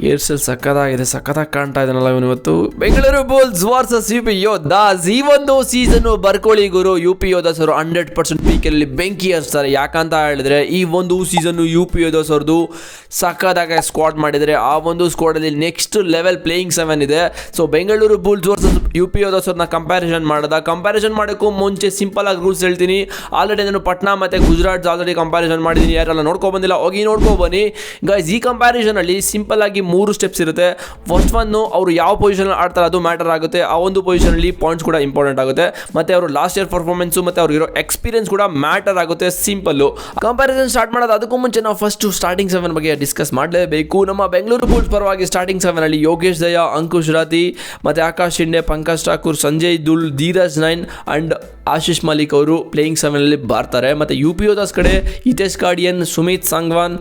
Aircel ಸಕ್ಕತ್ತಾಗಿದೆ, ಸಕ್ಕತ್ತಾಗಿ ಕಾಣ್ತಾ ಇದ್ದಾನಲ್ಲ ಇವತ್ತು. Bengaluru Bulls versus you P Yodhas. ಈ ಒಂದು ಸೀಸನ್ನು ಬರ್ಕೊಳ್ಳಿ ಗುರು. ಯು ಪಿ ಯೋಧಾಸ್ ಅವರು 100% ಪೀಕಲ್ಲಿ ಬೆಂಕಿ ಹಚ್ತಾರೆ. ಯಾಕಂತ ಹೇಳಿದ್ರೆ ಈ ಒಂದು ಸೀಸನ್ನು ಯು ಪಿ ಯೋಧಾಸ್ ಅವ್ರದ್ದು ಸಕ್ಕತ್ತಾಗಿ ಸ್ಕ್ವಾಡ್ ಮಾಡಿದರೆ ಆ ಒಂದು ಸ್ಕ್ವಾಡಲ್ಲಿ ನೆಕ್ಸ್ಟ್ ಲೆವೆಲ್ ಪ್ಲೇಯಿಂಗ್ 7 ಇದೆ. So Bengaluru Bulls versus you P Yodhas ಅವ್ರನ್ನ ಕಂಪ್ಯಾರಿಸನ್ ಮಾಡೋಕ್ಕೂ ಮುಂಚೆ ಸಿಂಪಲ್ ಆಗಿ ರೂಲ್ಸ್ ಹೇಳ್ತೀನಿ. ಆಲ್ರೆಡಿ ನಾನು ಪಟ್ನಾ ಮತ್ತು ಗುಜರಾತ್ ಆಲ್ರೆಡಿ ಕಂಪ್ಯಾರಿಸನ್ ಮಾಡಿದ್ದೀನಿ. ಯಾರೆಲ್ಲ ನೋಡ್ಕೊಬಂದಿಲ್ಲ ಹೋಗಿ ನೋಡ್ಕೊಬನ್ನಿ ಗೈಸ್. ಈ ಕಂಪ್ಯಾರಿಸನಲ್ಲಿ ಸಿಂಪಲ್ ಆಗಿ 3 ಸ್ಟೆಪ್ಸ್ ಇರುತ್ತೆ. ಫಸ್ಟ್ ಒನ್ನು ಅವರು ಯಾವ ಪೊಸಿಷನ್ ಆಡ್ತಾರೆ ಅದು ಮ್ಯಾಟರ್ ಆಗುತ್ತೆ. ಆ ಒಂದು ಪೊಸಿಷನಲ್ಲಿ ಪಾಯಿಂಟ್ಸ್ ಕೂಡ ಇಂಪಾರ್ಟೆಂಟ್ ಆಗುತ್ತೆ. ಮತ್ತು ಅವರು ಲಾಸ್ಟ್ ಇಯರ್ ಪರ್ಫಾರ್ಮೆನ್ಸು ಮತ್ತು ಅವ್ರಿಗಿರೋ ಎಕ್ಸ್ಪೀರಿಯನ್ಸ್ ಕೂಡ ಮ್ಯಾಟರ್ ಆಗುತ್ತೆ. ಸಿಂಪಲ್ಲು ಕಂಪ್ಯಾರಿಸನ್ ಸ್ಟಾರ್ಟ್ ಮಾಡೋದು ಅದಕ್ಕೂ ಮುಂಚೆ ನಾವು ಫಸ್ಟ್ ಸ್ಟಾರ್ಟಿಂಗ್ 7 ಬಗ್ಗೆ ಡಿಸ್ಕಸ್ ಮಾಡಲೇಬೇಕು. ನಮ್ಮ ಬೆಂಗಳೂರು ಬುಲ್ಸ್ ಪರವಾಗಿ ಸ್ಟಾರ್ಟಿಂಗ್ 7 ಅಲ್ಲಿ ಯೋಗೇಶ್ ದಯಾ, ಅಂಕುಶ್ ರಾತಿ ಮತ್ತು ಆಕಾಶ್ ಶಿಂಡೆ, ಪಂಕಜ್ ಠಾಕೂರ್, ಸಂಜಯ್ ದುಲ್, ಧೀರಜ್ ನೈನ್ ಅಂಡ್ ಆಶೀಶ್ ಮಲಿಕ್ ಅವರು ಪ್ಲೇಯಿಂಗ್ 7 ಅಲ್ಲಿ ಬರ್ತಾರೆ. ಮತ್ತು ಯು ಪಿ ಯೋಧಾಸ್ ಕಡೆ Hitesh ಕಾಡಿಯನ್, Sumit Sangwan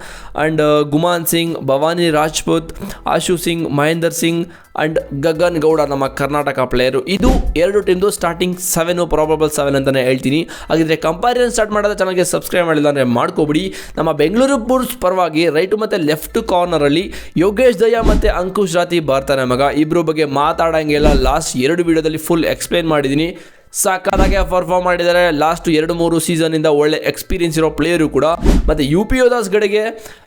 and ಗುಮಾನ್ Singh, Bhavani Rajput, Ashu Singh, Mahender Singh and Gagan Gowda ನಮ್ಮ ಕರ್ನಾಟಕ ಪ್ಲೇಯರು. ಇದು ಎರಡು ಟೀಮ್ದು ಸ್ಟಾರ್ಟಿಂಗ್ 7 ಪ್ರಾಬಬಲ್ 7 ಅಂತಲೇ ಹೇಳ್ತೀನಿ. ಹಾಗಿದ್ರೆ ಕಂಪ್ಯಾರಿಸನ್ ಸ್ಟಾರ್ಟ್ ಮಾಡೋದು ಚಾನಲ್ಗೆ ಸಬ್ಸ್ಕ್ರೈಬ್ ಮಾಡಿಲ್ಲ ಅಂದರೆ ಮಾಡ್ಕೊಬಿಡಿ. ನಮ್ಮ ಬೆಂಗಳೂರು ಬುಲ್ಸ್ ಪರವಾಗಿ ರೈಟು ಮತ್ತು ಲೆಫ್ಟ್ ಕಾರ್ನರಲ್ಲಿ ಯೋಗೇಶ್ ದಯಾ ಮತ್ತು ಅಂಕುಶ್ ರಾತಿ ಬರ್ತಾರೆ ಮಗ. ಇಬ್ಬರು ಬಗ್ಗೆ ಮಾತಾಡೋಂಗೆಲ್ಲ ಲಾಸ್ಟ್ 2 ವೀಡಿಯೋದಲ್ಲಿ ಫುಲ್ ಎಕ್ಸ್ಪ್ಲೇನ್ ಮಾಡಿದ್ದೀನಿ. ಸಕ್ಕತ್ತಾಗೆ ಪರ್ಫಾರ್ಮ್ ಮಾಡಿದ್ದಾರೆ. ಲಾಸ್ಟ್ 2-3 ಸೀಸನಿಂದ ಒಳ್ಳೆ ಎಕ್ಸ್ಪೀರಿಯನ್ಸ್ ಇರೋ ಪ್ಲೇಯರು ಕೂಡ. ಮತ್ತು ಯು ಪಿ ಯೋಧಾಸ್ ಕಡೆಗೆ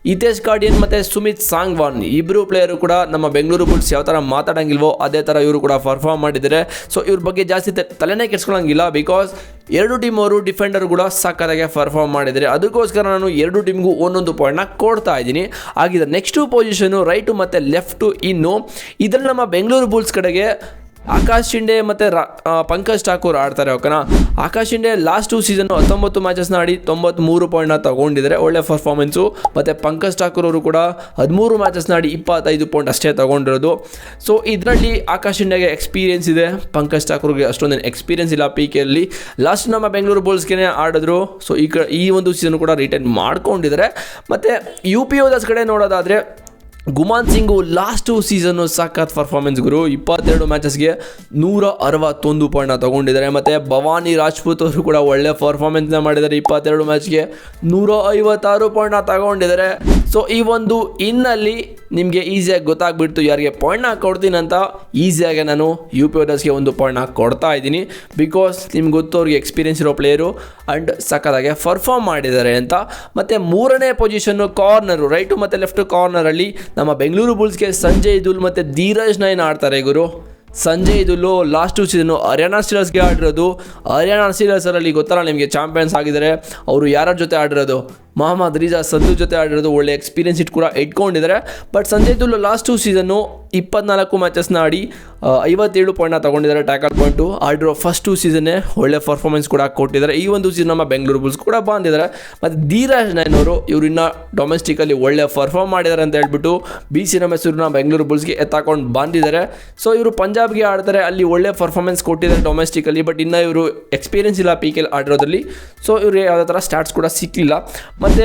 ಹಿತೇಶ್ ಕಾಡಿಯನ್ ಮತ್ತು ಸುಮಿತ್ ಸಾಂಗ್ವಾನ್ ಇಬ್ಬರು ಪ್ಲೇಯರು ಕೂಡ ನಮ್ಮ ಬೆಂಗಳೂರು ಬುಲ್ಸ್ ಯಾವ ಥರ ಮಾತಾಡೋಂಗಿಲ್ವೋ ಅದೇ ಥರ ಇವರು ಕೂಡ ಪರ್ಫಾರ್ಮ್ ಮಾಡಿದ್ದಾರೆ. ಸೊ ಇವ್ರ ಬಗ್ಗೆ ಜಾಸ್ತಿ ತಲೆನೇ ಕೆಡ್ಸ್ಕೊಳ್ಳೋಂಗಿಲ್ಲ. ಬಿಕಾಸ್ ಎರಡು ಟೀಮ್ ಅವರು ಡಿಫೆಂಡರ್ ಕೂಡ ಸಕ್ಕತ್ತಾಗೆ ಪರ್ಫಾರ್ಮ್ ಮಾಡಿದ್ದಾರೆ. ಅದಕ್ಕೋಸ್ಕರ ನಾನು ಎರಡು ಟೀಮ್ಗೂ ಒಂದೊಂದು ಪಾಯಿಂಟ್ನ ಕೊಡ್ತಾ ಇದ್ದೀನಿ. ಹಾಗಿದ್ರೆ ನೆಕ್ಸ್ಟು ಪೊಸಿಷನು ರೈಟು ಮತ್ತು ಲೆಫ್ಟು. ಇನ್ನು ಇದರಲ್ಲಿ ನಮ್ಮ ಬೆಂಗಳೂರು ಬುಲ್ಸ್ ಕಡೆಗೆ ಆಕಾಶ್ ಶಿಂಡೆ ಮತ್ತು ಪಂಕಜ್ ಠಾಕೂರ್ ಆಡ್ತಾರೆ. ಓಕೆನಾ. ಆಕಾಶ್ ಶಿಂಡೆ ಲಾಸ್ಟ್ 2 ಸೀಸನ್ನು 19 ಮ್ಯಾಚಸ್ನ ಆಡಿ 93 ಪಾಯಿಂಟ್ನ ತೊಗೊಂಡಿದ್ದಾರೆ, ಒಳ್ಳೆ ಪರ್ಫಾರ್ಮೆನ್ಸು. ಮತ್ತು ಪಂಕಜ್ ಠಾಕೂರ್ ಅವರು ಕೂಡ 13 ಮ್ಯಾಚಸ್ನ ಆಡಿ 25 ಪಾಯಿಂಟ್ ಅಷ್ಟೇ ತೊಗೊಂಡಿರೋದು. ಸೊ ಇದರಲ್ಲಿ ಆಕಾಶ್ ಶಿಂಡೆಗೆ ಎಕ್ಸ್ಪೀರಿಯನ್ಸ್ ಇದೆ, ಪಂಕಜ್ ಠಾಕೂರ್ಗೆ ಅಷ್ಟೊಂದೇನು ಎಕ್ಸ್ಪೀರಿಯನ್ಸ್ ಇಲ್ಲ. ಪಿ ಕೆಯಲ್ಲಿ ಲಾಸ್ಟ್ ನಮ್ಮ ಬೆಂಗಳೂರು ಬುಲ್ಸ್ಗೆ ಆಡಿದ್ರು. ಸೊ ಈ ಒಂದು ಸೀಸನ್ ಕೂಡ ರಿಟೈನ್ ಮಾಡ್ಕೊಂಡಿದ್ದಾರೆ. ಮತ್ತು ಯು ಪಿ ಯೋಧಾಸ್ ಕಡೆ ನೋಡೋದಾದರೆ ಗುಮಾನ್ ಸಿಂಗು ಲಾಸ್ಟ್ 2 ಸೀಸನ್ನು ಸಖತ್ ಪರ್ಫಾರ್ಮೆನ್ಸ್ ಗುರು. 22 ಮ್ಯಾಚಸ್ಗೆ 161 ಪಾಯಿಂಟ್ನ ತೊಗೊಂಡಿದ್ದಾರೆ. ಮತ್ತು ಭವಾನಿ ರಾಜ್ಪೂತ್ ಅವರು ಕೂಡ ಒಳ್ಳೆ ಪರ್ಫಾರ್ಮೆನ್ಸ್ನ ಮಾಡಿದ್ದಾರೆ. 22 ಮ್ಯಾಚ್ಗೆ 156 ಪಾಯಿಂಟ್ನ ತಗೊಂಡಿದ್ದಾರೆ. ಸೊ ಈ ಒಂದು ಇನ್ನಲ್ಲಿ ನಿಮಗೆ ಈಸಿಯಾಗಿ ಗೊತ್ತಾಗ್ಬಿಡ್ತು ಯಾರಿಗೆ ಪಾಯಿಂಟ್ನ ಕೊಡ್ತೀನಿ ಅಂತ. ಈಸಿಯಾಗಿ ನಾನು ಯು ಪಿ ಯೋಧಾಸ್ಗೆ 1 ಪಾಯಿಂಟ್ನ ಕೊಡ್ತಾ ಇದ್ದೀನಿ. ಬಿಕಾಸ್ ನಿಮ್ಗೆ ಗೊತ್ತು ಅವ್ರಿಗೆ ಎಕ್ಸ್ಪೀರಿಯನ್ಸ್ ಇರೋ ಪ್ಲೇಯರು ಆ್ಯಂಡ್ ಸಖತ್ತಾಗೆ ಪರ್ಫಾರ್ಮ್ ಮಾಡಿದ್ದಾರೆ ಅಂತ. ಮತ್ತು 3ನೇ ಪೊಸಿಷನ್ನು ಕಾರ್ನರು, ರೈಟು ಮತ್ತು ಲೆಫ್ಟ್ ಕಾರ್ನರಲ್ಲಿ ನಮ್ಮ ಬೆಂಗಳೂರು ಬುಲ್ಸ್ಗೆ ಸಂಜಯ್ ದುಲ್ ಮತ್ತು ಧೀರಜ್ ನೈನ್ ಆಡ್ತಾರೆ ಗುರು. ಸಂಜಯ್ ದುಲ್ಲು ಲಾಸ್ಟ್ 2 ಸೀಸನ್ನು ಹರಿಯಾಣ ಸ್ಟೀಲರ್ಸ್ಗೆ ಆಡಿರೋದು. ಹರಿಯಾಣ ಸ್ಟೀಲರ್ಸರಲ್ಲಿ ಗೊತ್ತಲ್ಲ ನಿಮಗೆ, ಚಾಂಪಿಯನ್ಸ್ ಆಗಿದ್ದಾರೆ. ಅವರು ಯಾರ ಜೊತೆ ಆಡಿರೋದು? ಮೊಹಮ್ಮದ್ ರಿಜಾ ಸಂಧು ಜೊತೆ ಆಡಿರೋದು. ಒಳ್ಳೆ ಎಕ್ಸ್ಪೀರಿಯನ್ಸ್ ಕೂಡ ಇಟ್ಕೊಂಡಿದ್ದಾರೆ. But Sanjay Dhull last 2 season 24 ಮ್ಯಾಚಸ್ನ ಆಡಿ 57 ಪಾಯಿಂಟ್ನ ತೊಗೊಂಡಿದ್ದಾರೆ. ಟ್ಯಾಕಲ್ ಪಾಯಿಂಟು ಆಡಿರೋ ಫಸ್ಟ್ 2 ಸೀಸನ್ನೇ ಒಳ್ಳೆ ಪರ್ಫಾರ್ಮೆನ್ಸ್ ಕೂಡ ಕೊಟ್ಟಿದ್ದಾರೆ. ಈ ಒಂದು ಸೀಸನ್ ನಮ್ಮ ಬೆಂಗಳೂರು ಬುಲ್ಸ್ ಕೂಡ ಬಂದಿದ್ದಾರೆ. ಮತ್ತು ಧೀರಜ್ ನೈನ್ ಅವರು ಇವರು ಇನ್ನೂ ಡೊಮೆಸ್ಟಿಕಲ್ಲಿ ಒಳ್ಳೆ ಪರ್ಫಾರ್ಮ್ ಮಾಡಿದ್ದಾರೆ ಅಂತ ಹೇಳ್ಬಿಟ್ಟು BC ರಮೇಶ್ ಇವ್ರನ್ನ ಬೆಂಗಳೂರು ಬುಲ್ಸ್ಗೆ ಎತ್ತಾಕೊಂಡು ಬಂದಿದ್ದಾರೆ. ಸೊ ಇವರು ಪಂಜಾಬ್ಗೆ ಆಡ್ತಾರೆ, ಅಲ್ಲಿ ಒಳ್ಳೆ ಪರ್ಫಾರ್ಮೆನ್ಸ್ ಕೊಟ್ಟಿದ್ದಾರೆ ಡೊಮೆಸ್ಟಿಕಲ್ಲಿ. ಬಟ್ ಇನ್ನೂ ಇವರು ಎಕ್ಸ್ಪೀರಿಯನ್ಸ್ ಇಲ್ಲ ಪಿ ಕೆಲ್ ಆಡಿರೋದ್ರಲ್ಲಿ. ಸೊ ಇವ್ರಿಗೆ ಯಾವುದೇ ಥರ ಸ್ಟಾರ್ಟ್ಸ್ ಕೂಡ ಸಿಕ್ಕಿಲ್ಲ. ಮತ್ತು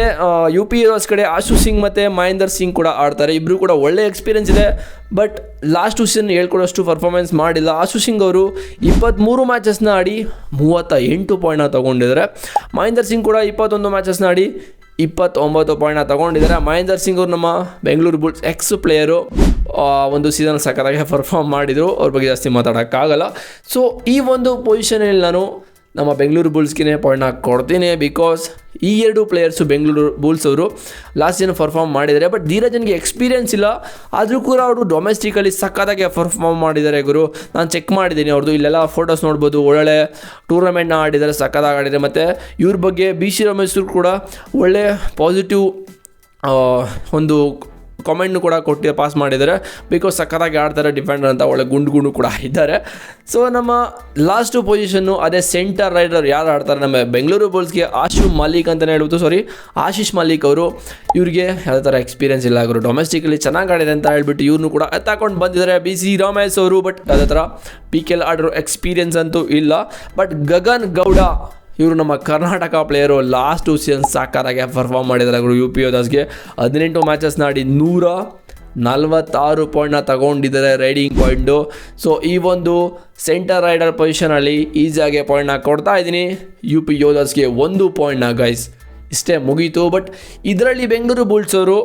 ಯು ಪಿ ಯೋಧಾಸ್ ಕಡೆ ಆಶು ಸಿಂಗ್ ಮತ್ತು ಮಹೇಂದರ್ ಸಿಂಗ್ ಕೂಡ ಆಡ್ತಾರೆ. ಇಬ್ಬರು ಕೂಡ ಒಳ್ಳೆ ಎಕ್ಸ್ಪೀರಿಯನ್ಸ್ ಇದೆ. ಬಟ್ ಲಾಸ್ಟ್ 2 ಸೀಸನ್ ಹೇಳ್ಕೊಡೋಷ್ಟು ಪರ್ಫಾರ್ಮೆನ್ಸ್ ಮಾಡಿಲ್ಲ. ಆಶು ಸಿಂಗ್ ಅವರು 23 ಮ್ಯಾಚಸ್ನ ಆಡಿ 38 ಪಾಯಿಂಟ್ನ ತೊಗೊಂಡಿದ್ದಾರೆ. ಮಹೇಂದರ್ ಸಿಂಗ್ ಕೂಡ 21 ಮ್ಯಾಚಸ್ನ ಆಡಿ 29 ಪಾಯಿಂಟ್ನ ತೊಗೊಂಡಿದ್ದಾರೆ. ಮಹೇಂದರ್ ಸಿಂಗ್ ಅವರು ನಮ್ಮ ಬೆಂಗಳೂರು ಬುಲ್ಸ್ ಎಕ್ಸ್ ಪ್ಲೇಯರು. ಒಂದು ಸೀಸನ್ ಸಕ್ಕತ್ತಾಗಿ ಪರ್ಫಾರ್ಮ್ ಮಾಡಿದರು, ಅವ್ರ ಬಗ್ಗೆ ಜಾಸ್ತಿ ಮಾತಾಡೋಕ್ಕಾಗಲ್ಲ. ಸೊ ಈ ಒಂದು ಪೊಸಿಷನಲ್ಲಿ ನಾನು ನಮ್ಮ ಬೆಂಗಳೂರು ಬುಲ್ಸ್ಗೆ ಪಾಯಿಂಟ್ನ ಕೊಡ್ತೀನಿ. ಬಿಕಾಸ್ ಈ 2 ಪ್ಲೇಯರ್ಸು ಬೆಂಗಳೂರು ಬುಲ್ಸ್ ಅವರು ಲಾಸ್ಟ್ ಏನು ಪರ್ಫಾರ್ಮ್ ಮಾಡಿದ್ದಾರೆ. ಬಟ್ ಧೀರಜನ್ಗೆ ಎಕ್ಸ್ಪೀರಿಯನ್ಸ್ ಇಲ್ಲ, ಆದರೂ ಕೂಡ ಅವರು ಡೊಮೆಸ್ಟಿಕಲ್ಲಿ ಸಕ್ಕತ್ತಾಗಿ ಪರ್ಫಾರ್ಮ್ ಮಾಡಿದ್ದಾರೆ ಗುರು. ನಾನು ಚೆಕ್ ಮಾಡಿದ್ದೀನಿ ಅವ್ರದ್ದು, ಇಲ್ಲೆಲ್ಲ ಫೋಟೋಸ್ ನೋಡ್ಬೋದು. ಒಳ್ಳೆ ಟೂರ್ನಮೆಂಟ್ನ ಆಡಿದ್ದಾರೆ, ಸಕ್ಕತ್ತಾಗಿ ಆಡಿದ್ದಾರೆ. ಮತ್ತು ಇವ್ರ ಬಗ್ಗೆ BC ರಮೇಶ್ ಕೂಡ ಒಳ್ಳೆ ಪಾಸಿಟಿವ್ ಒಂದು ಕಾಮೆಂಟ್ನು ಕೂಡ ಪಾಸ್ ಮಾಡಿದ್ದಾರೆ. ಬಿಕಾಸ್ ಸಕ್ಕತ್ತಾಗಿ ಆಡ್ತಾರೆ ಡಿಫೆಂಡರ್ ಅಂತ, ಒಳ್ಳೆ ಗುಂಡು ಕೂಡ ಇದ್ದಾರೆ. ಸೊ ನಮ್ಮ ಲಾಸ್ಟ್ ಪೊಸಿಷನ್ನು ಅದೇ ಸೆಂಟರ್ ರೈಡರ್ ಯಾರು ಆಡ್ತಾರೆ ನಮ್ಮ ಬೆಂಗಳೂರು ಬುಲ್ಸ್ಗೆ ಆಶೀಶ್ ಮಲಿಕ್ ಅವರು. ಇವ್ರಿಗೆ ಯಾವುದೇ ಥರ ಎಕ್ಸ್ಪೀರಿಯನ್ಸ್ ಇಲ್ಲ ಅವರು, ಡೊಮೆಸ್ಟಿಕಲ್ಲಿ ಚೆನ್ನಾಗಿ ಆಡಿದೆ ಅಂತ ಹೇಳ್ಬಿಟ್ಟು ಇವ್ರನ್ನೂ ಕೂಡ ಎತ್ತಾಕೊಂಡು ಬಂದಿದ್ದಾರೆ BC ರಮೇಶ್ ಅವರು. ಬಟ್ ಯಾವುದೇ ಥರ ಪಿ ಕೆಲ್ ಆಡಿರೋ ಎಕ್ಸ್ಪೀರಿಯನ್ಸ್ ಅಂತೂ ಇಲ್ಲ. ಬಟ್ ಗಗನ್ ಗೌಡ ಇವರು ನಮ್ಮ ಕರ್ನಾಟಕ ಪ್ಲೇಯರು. ಲಾಸ್ಟ್ 2 ಸೀಸನ್ ಸಾಕಾಗಿ ಪರ್ಫಾರ್ಮ್ ಮಾಡಿದ್ದಾರೆ ಅವರು. ಯು ಪಿ ಯೋಧಾಸ್ಗೆ 18 ಮ್ಯಾಚಸ್ನ ಆಡಿ 146 ಪಾಯಿಂಟ್ನ ತಗೊಂಡಿದ್ದಾರೆ ರೈಡಿಂಗ್ ಪಾಯಿಂಟು. ಸೊ ಈ ಒಂದು ಸೆಂಟರ್ ರೈಡರ್ ಪೊಸಿಷನಲ್ಲಿ ಈಸಿಯಾಗಿ ಪಾಯಿಂಟ್ನ ಕೊಡ್ತಾ ಇದ್ದೀನಿ. ಯು ಪಿ ಯೋಧಾಸ್ಗೆ 1 ಪಾಯಿಂಟ್ನ ಗೈಸ್. ಇಷ್ಟೇ ಮುಗೀತು. ಬಟ್ ಇದರಲ್ಲಿ ಬೆಂಗಳೂರು ಬುಲ್ಸ್ ಅವರು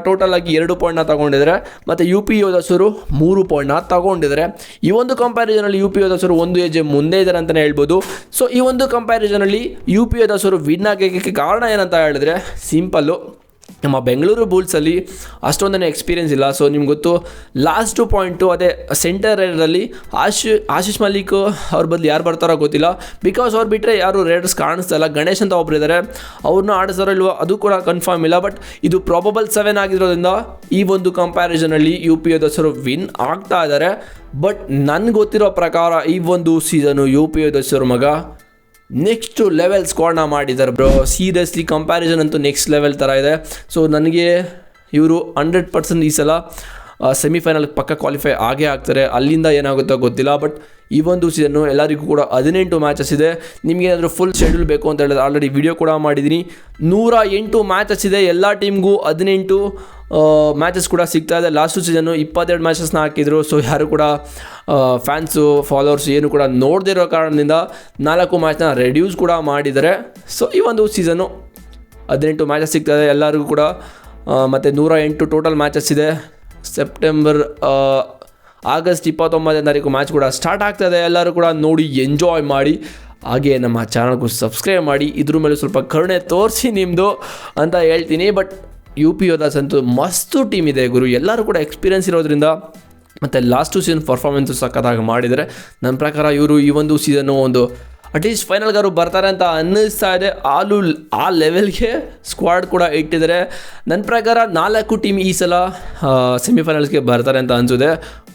ಟೋಟಲ್ ಆಗಿ 2 ಪಾಯಿಂಟ್ನ ತಗೊಂಡಿದ್ದಾರೆ ಮತ್ತು ಯು ಪಿ ಯೋಧಾಸ್ ಅವರು 3 ಪಾಯಿಂಟ್ನ ತಗೊಂಡಿದ್ದಾರೆ. ಈ ಒಂದು ಕಂಪ್ಯಾರಿಸನಲ್ಲಿ ಯು ಪಿ ಯೋಧಾಸ್ ಅವರು 1 ಹೆಜ್ಜೆ ಮುಂದೆ ಇದ್ದಾರೆ ಅಂತಲೇ ಹೇಳ್ಬೋದು. ಸೊ ಈ ಒಂದು ಕಂಪ್ಯಾರಿಸನಲ್ಲಿ ಯು ಪಿ ಯೋಧಾಸ್ ಅವರು ವಿನ್ ಆಗೋಕ್ಕೆ ಕಾರಣ ಏನಂತ ಹೇಳಿದ್ರೆ ಸಿಂಪಲ್ಲು, ನಮ್ಮ ಬೆಂಗಳೂರು ಬುಲ್ಸಲ್ಲಿ ಅಷ್ಟೊಂದನೇ ಎಕ್ಸ್ಪೀರಿಯೆನ್ಸ್ ಇಲ್ಲ. ಸೊ ನಿಮ್ಗೆ ಗೊತ್ತು, ಲಾಸ್ಟ್ ಪಾಯಿಂಟು ಅದೇ ಸೆಂಟರ್ ರೈಡರಲ್ಲಿ ಆಶೀಶ್ ಮಲ್ಲಿಕ್ ಅವ್ರ ಬದಲು ಯಾರು ಬರ್ತಾರೋ ಗೊತ್ತಿಲ್ಲ. ಬಿಕಾಸ್ ಅವ್ರು ಬಿಟ್ಟರೆ ಯಾರು ರೈಡರ್ಸ್ ಕಾಣಿಸ್ತಾ ಇಲ್ಲ. ಗಣೇಶ್ ಅಂತ ಒಬ್ರು ಇದ್ದಾರೆ, ಅವ್ರನ್ನ ಆಡಿಸ್ತಾರೋ ಇಲ್ವೋ ಅದು ಕೂಡ ಕನ್ಫರ್ಮ್ ಇಲ್ಲ. ಬಟ್ ಇದು ಪ್ರಾಬಬಲ್ 7 ಆಗಿರೋದ್ರಿಂದ ಈ ಒಂದು ಕಂಪ್ಯಾರಿಸನಲ್ಲಿ ಯು ಪಿ ಯೋಧಾಸ್ ಅವರು ವಿನ್ ಆಗ್ತಾ ಇದ್ದಾರೆ. ಬಟ್ ನನಗೆ ಗೊತ್ತಿರೋ ಪ್ರಕಾರ ಈ ಒಂದು ಸೀಸನು ಯು ಪಿ ಯೋಧಾಸ್ ಅವ್ರ ಮಗ ನೆಕ್ಸ್ಟ್ ಲೆವೆಲ್ ಸ್ಕೋರ್ನ ಮಾಡಿದ್ದಾರೆ ಬ್ರೋ. ಸೀರಿಯಸ್ಲಿ ಕಂಪ್ಯಾರಿಸನ್ ಅಂತೂ ನೆಕ್ಸ್ಟ್ ಲೆವೆಲ್ ಥರ ಇದೆ. ಸೊ ನನಗೆ ಇವರು 100% ಈ ಸಲ ಸೆಮಿಫೈನಲ್ಗೆ ಪಕ್ಕ ಕ್ವಾಲಿಫೈ ಆಗೇ ಆಗ್ತಾರೆ. ಅಲ್ಲಿಂದ ಏನಾಗುತ್ತೋ ಗೊತ್ತಿಲ್ಲ. ಬಟ್ ಈ ಒಂದು ಸೀಸನ್ನು ಎಲ್ಲರಿಗೂ ಕೂಡ 18 ಮ್ಯಾಚಸ್ ಇದೆ. ನಿಮಗೇನಾದರೂ ಫುಲ್ ಶೆಡ್ಯೂಲ್ ಬೇಕು ಅಂತ ಹೇಳಿದ್ರೆ ಆಲ್ರೆಡಿ ವಿಡಿಯೋ ಕೂಡ ಮಾಡಿದ್ದೀನಿ. 108 ಮ್ಯಾಚಸ್ ಇದೆ. ಎಲ್ಲ ಟೀಮ್ಗೂ 18 ಮ್ಯಾಚಸ್ ಕೂಡ ಸಿಗ್ತಾ ಇದೆ. ಲಾಸ್ಟು ಸೀಸನ್ನು 22 ಮ್ಯಾಚಸ್ನ ಹಾಕಿದ್ರು. ಸೊ ಯಾರು ಕೂಡ ಫ್ಯಾನ್ಸು ಫಾಲೋವರ್ಸ್ ಏನು ಕೂಡ ನೋಡದೇ ಇರೋ ಕಾರಣದಿಂದ 4 ಮ್ಯಾಚ್ನ ರೆಡ್ಯೂಸ್ ಕೂಡ ಮಾಡಿದ್ದಾರೆ. ಸೊ ಈ ಒಂದು ಸೀಸನ್ನು 18 ಮ್ಯಾಚಸ್ ಸಿಗ್ತಾಯಿದೆ ಎಲ್ಲರಿಗೂ ಕೂಡ. ಮತ್ತು 108 ಟೋಟಲ್ ಮ್ಯಾಚಸ್ ಇದೆ. ಆಗಸ್ಟ್ 29ನೇ ತಾರೀಕು ಮ್ಯಾಚ್ ಕೂಡ ಸ್ಟಾರ್ಟ್ ಆಗ್ತಾಯಿದೆ. ಎಲ್ಲರೂ ಕೂಡ ನೋಡಿ ಎಂಜಾಯ್ ಮಾಡಿ. ಹಾಗೆ ನಮ್ಮ ಚಾನಲ್ಗೂ ಸಬ್ಸ್ಕ್ರೈಬ್ ಮಾಡಿ. ಇದ್ರ ಮೇಲೆ ಸ್ವಲ್ಪ ಕರುಣೆ ತೋರಿಸಿ ನಿಮ್ಮದು ಅಂತ ಹೇಳ್ತೀನಿ. ಬಟ್ ಯು ಪಿ ಯೋಧಾಸ್ ಅಂತೂ ಮಸ್ತು ಟೀಮ್ ಇದೆ ಗುರು. ಎಲ್ಲರೂ ಕೂಡ ಎಕ್ಸ್ಪೀರಿಯೆನ್ಸ್ ಇರೋದ್ರಿಂದ ಮತ್ತು ಲಾಸ್ಟು ಸೀಸನ್ ಪರ್ಫಾರ್ಮೆನ್ಸು ಸಖತ್ತಾಗಿ ಮಾಡಿದರೆ. ನನ್ನ ಪ್ರಕಾರ ಇವರು ಈ ಒಂದು ಸೀಸನ್ನು ಒಂದು ಅಟ್ಲೀಸ್ಟ್ ಫೈನಲ್ಗಾರು ಬರ್ತಾರೆ ಅಂತ ಅನ್ನಿಸ್ತಾ ಇದೆ. ಆ ಲೆವೆಲ್ಗೆ ಸ್ಕ್ವಾಡ್ ಕೂಡ ಇಟ್ಟಿದ್ದಾರೆ. ನನ್ನ ಪ್ರಕಾರ 4 ಟೀಮ್ ಈ ಸಲ ಸೆಮಿಫೈನಲ್ಸ್ಗೆ ಬರ್ತಾರೆ ಅಂತ ಅನಿಸಿದೆ.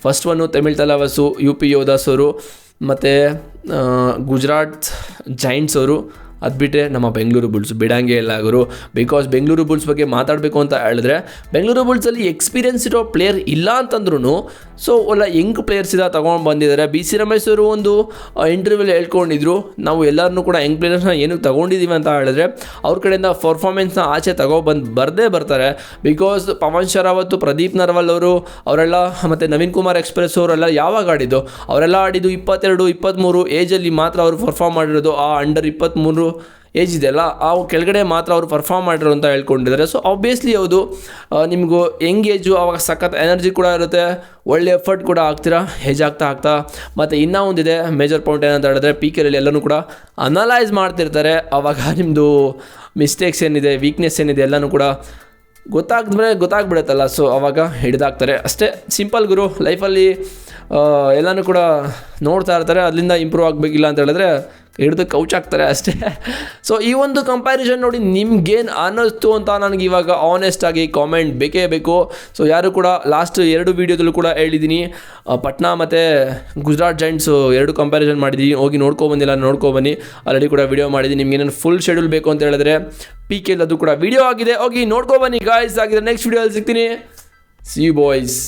First one Tamil Thalaivas, U P Yoddhas ಅವರು ಮತ್ತು ಗುಜರಾತ್ ಜೈಂಟ್ಸ್ ಅವರು. ಅದು ಬಿಟ್ಟರೆ ನಮ್ಮ ಬೆಂಗಳೂರು ಬುಲ್ಸ್ ಬಿಡಂಗೆ ಇಲ್ಲ ಗುರು. ಬಿಕಾಸ್ ಬೆಂಗಳೂರು ಬುಲ್ಸ್ ಬಗ್ಗೆ ಮಾತಾಡಬೇಕು ಅಂತ ಹೇಳಿದ್ರೆ ಬೆಂಗಳೂರು ಬುಲ್ಸಲ್ಲಿ ಎಕ್ಸ್ಪೀರಿಯೆನ್ಸ್ ಇರೋ ಪ್ಲೇಯರ್ ಇಲ್ಲ ಅಂತಂದ್ರೂ ಸೊ ಒಳ್ಳೆ ಯಂಗ್ ಪ್ಲೇಯರ್ಸ್ ಇದ ತೊಗೊಂಡು ಬಂದಿದ್ದಾರೆ. ಬಿ ಸಿ ರಮೇಶ್ ಅವರು ಒಂದು ಇಂಟರ್ವ್ಯೂಲಿ ಹೇಳ್ಕೊಂಡಿದ್ರು, ನಾವು ಎಲ್ಲರನ್ನೂ ಕೂಡ ಯಂಗ್ ಪ್ಲೇಯರ್ಸ್ನ ಏನಕ್ಕೆ ತೊಗೊಂಡಿದ್ದೀವಿ ಅಂತ ಹೇಳಿದ್ರೆ ಅವ್ರ ಕಡೆಯಿಂದ ಪರ್ಫಾರ್ಮೆನ್ಸ್ನ ಆಚೆ ಬರದೇ ಬರ್ತಾರೆ. ಬಿಕಾಸ್ ಪವನ್ ಶರಾವತ್, ಪ್ರದೀಪ್ ನರ್ವಾಲ್ ಅವರೆಲ್ಲ ಮತ್ತು ನವೀನ್ ಕುಮಾರ್ ಎಕ್ಸ್ಪ್ರೆಸ್ ಅವರೆಲ್ಲ ಯಾವಾಗ ಆಡಿದ್ದು? ಅವರೆಲ್ಲ ಆಡಿದ್ದು 22-23 ಏಜಲ್ಲಿ ಮಾತ್ರ ಅವರು ಪರ್ಫಾರ್ಮ್ ಮಾಡಿರೋದು. ಆ ಅಂಡರ್ 23 ಏಜ್ ಇದೆಯಲ್ಲ ಆ ಕೆಳಗಡೆ ಮಾತ್ರ ಅವರು ಪರ್ಫಾರ್ಮ್ ಮಾಡಿರೋ ಅಂತ ಹೇಳ್ಕೊಂಡಿದ್ದಾರೆ. ಸೊ ಆಬ್ವಿಯಸ್ಲಿ ಹೌದು, ನಿಮಗೂ ಯಂಗ್ ಏಜು ಆವಾಗ ಸಖತ್ ಎನರ್ಜಿ ಕೂಡ ಇರುತ್ತೆ, ಒಳ್ಳೆ ಎಫರ್ಟ್ ಕೂಡ ಆಗ್ತೀರಾ ಏಜ್ ಆಗ್ತಾ. ಮತ್ತು ಇನ್ನೂ ಒಂದಿದೆ ಮೇಜರ್ ಪಾಯಿಂಟ್ ಏನಂತ ಹೇಳಿದ್ರೆ PKಯಲ್ಲಿ ಎಲ್ಲನೂ ಕೂಡ ಅನಲೈಸ್ ಮಾಡ್ತಿರ್ತಾರೆ. ಆವಾಗ ನಿಮ್ಮದು ಮಿಸ್ಟೇಕ್ಸ್ ಏನಿದೆ, ವೀಕ್ನೆಸ್ ಏನಿದೆ ಎಲ್ಲನೂ ಕೂಡ ಗೊತ್ತಾಗ್ಬಿಡುತ್ತಲ್ಲ. ಸೊ ಆವಾಗ ಹಿಡಿದಾಕ್ತಾರೆ ಅಷ್ಟೇ. ಸಿಂಪಲ್ ಗುರು. ಲೈಫಲ್ಲಿ ಎಲ್ಲನೂ ಕೂಡ ನೋಡ್ತಾ ಇರ್ತಾರೆ, ಅದರಿಂದ ಇಂಪ್ರೂವ್ ಆಗಬೇಕಿಲ್ಲ ಅಂತ ಹೇಳಿದ್ರೆ ಹಿಡಿದು ಕೌಚ್ ಆಗ್ತಾರೆ ಅಷ್ಟೇ. ಸೊ ಈ ಒಂದು ಕಂಪ್ಯಾರಿಸನ್ ನೋಡಿ ನಿಮ್ಗೇನು ಅನ್ನಿಸ್ತು ಅಂತ ನನಗೆ ಇವಾಗ ಆನೆಸ್ಟಾಗಿ ಕಾಮೆಂಟ್ ಬೇಕೇ ಬೇಕು. ಸೊ ಯಾರು ಕೂಡ ಲಾಸ್ಟ್ 2 ವೀಡಿಯೋದಲ್ಲೂ ಕೂಡ ಹೇಳಿದ್ದೀನಿ, ಪಟ್ನಾ ಮತ್ತು ಗುಜರಾತ್ ಜೈಂಟ್ಸು 2 ಕಂಪ್ಯಾರಿಸನ್ ಮಾಡಿದ್ದೀನಿ. ಹೋಗಿ ನೋಡ್ಕೊಬನ್ನಿ. ಆಲ್ರೆಡಿ ಕೂಡ ವಿಡಿಯೋ ಮಾಡಿದ್ದೀನಿ. ನಿಮ್ಗೆ ಏನೇನು ಫುಲ್ ಶೆಡ್ಯೂಲ್ ಬೇಕು ಅಂತ ಹೇಳಿದ್ರೆ PKಯಲ್ಲಿ ಅದು ಕೂಡ ವಿಡಿಯೋ ಆಗಿದೆ, ಹೋಗಿ ನೋಡ್ಕೊಬನ್ನಿ ಗಾಯ್ಸ್. ಆಗಿದ್ರೆ ನೆಕ್ಸ್ಟ್ ವಿಡಿಯೋದಲ್ಲಿ ಸಿಗ್ತೀನಿ. See you boys.